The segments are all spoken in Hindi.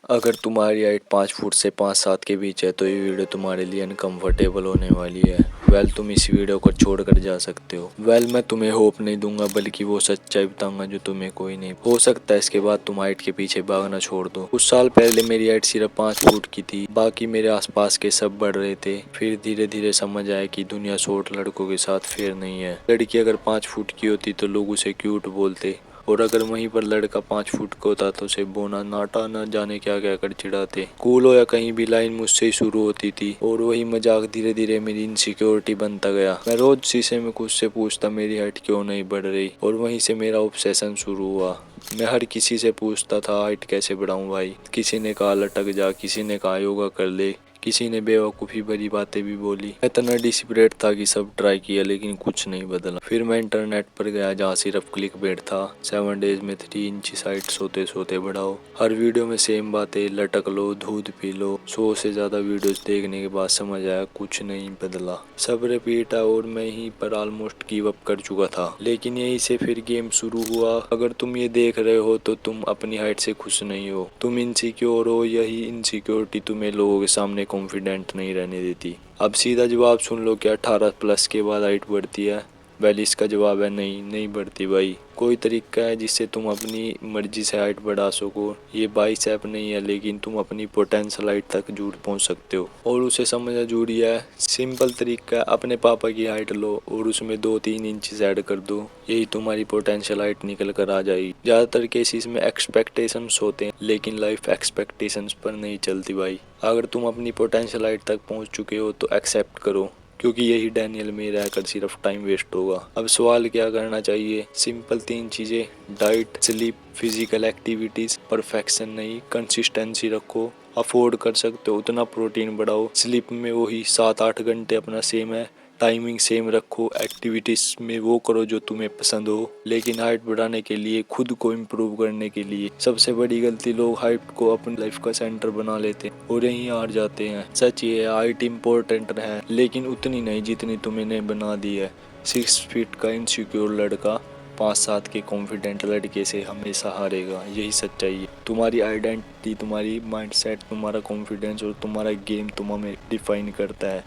अगर तुम्हारी हाइट 5 फुट से 5 7 के बीच है तो ये वीडियो तुम्हारे लिए अनकंफर्टेबल होने वाली है। तुम इस वीडियो को छोड़कर जा सकते हो। मैं तुम्हें होप नहीं दूंगा बल्कि वो सच्चाई बताऊंगा जो तुम्हें कोई नहीं। हो सकता है इसके बाद तुम हाइट के पीछे भागना छोड़ दो। कुछ साल पहले मेरी हाइट सिर्फ 5 फुट की थी, बाकी मेरे आसपास के सब बढ़ रहे थे। फिर धीरे धीरे समझ आया कि दुनिया शॉर्ट लड़कों के साथ फेयर नहीं है। लड़की अगर 5 फुट की होती तो लोग उसे क्यूट बोलते, और अगर वहीं पर लड़का 5 फुट का होता तो उसे बोना नाटा न जाने क्या क्या कर चिढ़ाते। स्कूल हो या कहीं भी लाइन मुझसे ही शुरू होती थी, और वही मजाक धीरे धीरे मेरी इनसिक्योरिटी बनता गया। मैं रोज शीशे में खुद से पूछता मेरी हाइट क्यों नहीं बढ़ रही, और वहीं से मेरा ऑब्सेशन शुरू हुआ। मैं हर किसी से पूछता था हाइट कैसे बढ़ाऊं भाई। किसी ने कहा लटक जा, किसी ने कहा योगा कर ले, किसी ने बेवकूफ़ी भरी बातें भी बोली। मैं इतना डिस्परेट था कि सब ट्राई किया लेकिन कुछ नहीं बदला। फिर मैं इंटरनेट पर गया जहाँ सिर्फ क्लिक बेट था, 7 डेज में 3 इंच हाइट सोते सोते बढ़ाओ। हर वीडियो में सेम बातें, लटक लो, दूध पी लो। 100 से ज़्यादा वीडियोस देखने के बाद समझ आया कुछ नहीं बदला। सब रिपीट है और मैं यहीं पर ऑलमोस्ट गिव अप कर चुका था। लेकिन यहीं से फिर गेम शुरू हुआ। अगर तुम ये देख रहे हो तो तुम अपनी हाइट से खुश नहीं हो, तुम इनसिक्योर हो। यही इनसिक्योरिटी तुम्हें लोगों के सामने कॉन्फिडेंट नहीं रहने देती। अब सीधा जवाब सुन लो, क्या 18 प्लस के बाद हाइट बढ़ती है? इसका जवाब है नहीं, नहीं बढ़ती भाई। कोई तरीका है जिससे तुम अपनी मर्जी से हाइट बढ़ा सको। ये बाइसेप नहीं है, लेकिन तुम अपनी पोटेंशियल हाइट तक जरूर पहुंच सकते हो, और उसे समझना जरूरी है। सिंपल तरीका है, अपने पापा की हाइट लो और उसमें 2-3 इंच ऐड कर दो, यही तुम्हारी पोटेंशियल हाइट निकल कर आ जाएगी। ज्यादातर केसेस में एक्सपेक्टेशंस होते हैं, लेकिन लाइफ एक्सपेक्टेशंस पर नहीं चलती भाई। अगर तुम अपनी पोटेंशियल हाइट तक पहुंच चुके हो तो एक्सेप्ट करो, क्योंकि यही डैनियल में रहकर सिर्फ टाइम वेस्ट होगा। अब सवाल क्या करना चाहिए? सिंपल 3 चीजें, diet, sleep, physical activities. Perfection नहीं, कंसिस्टेंसी रखो। अफोर्ड कर सकते हो उतना प्रोटीन बढ़ाओ। स्लीप में वही 7-8 घंटे अपना सेम है, टाइमिंग सेम रखो। एक्टिविटीज में वो करो जो तुम्हें पसंद हो। लेकिन हाइट बढ़ाने के लिए, खुद को इम्प्रूव करने के लिए सबसे बड़ी गलती, लोग हाइट को अपनी लाइफ का सेंटर बना लेते हैं और यहीं हार जाते हैं। सच ये है, हाइट इम्पोर्टेंट है लेकिन उतनी नहीं जितनी तुमने बना दी है। 6 फीट का इनसिक्योर लड़का 5-7 के कॉन्फिडेंट लड़के से हमेशा हारेगा। यही सच्चाई है। तुम्हारी आइडेंटिटी, तुम्हारी माइंडसेट, तुम्हारा कॉन्फिडेंस और तुम्हारा गेम तुम्हें डिफाइन करता है।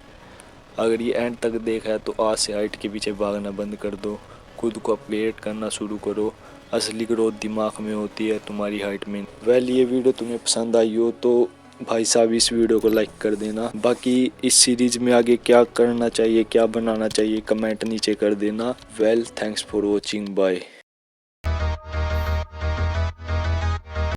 अगर ये एंड तक देखा है तो आज से हाइट के पीछे भागना बंद कर दो, खुद को अपग्रेड करना शुरू करो। असली ग्रोथ दिमाग में होती है, तुम्हारी हाइट में। ये वीडियो तुम्हें पसंद आई हो तो भाई साहब इस वीडियो को लाइक कर देना। बाकी इस सीरीज में आगे क्या करना चाहिए, क्या बनाना चाहिए, कमेंट नीचे कर देना। Thanks for watching, bye.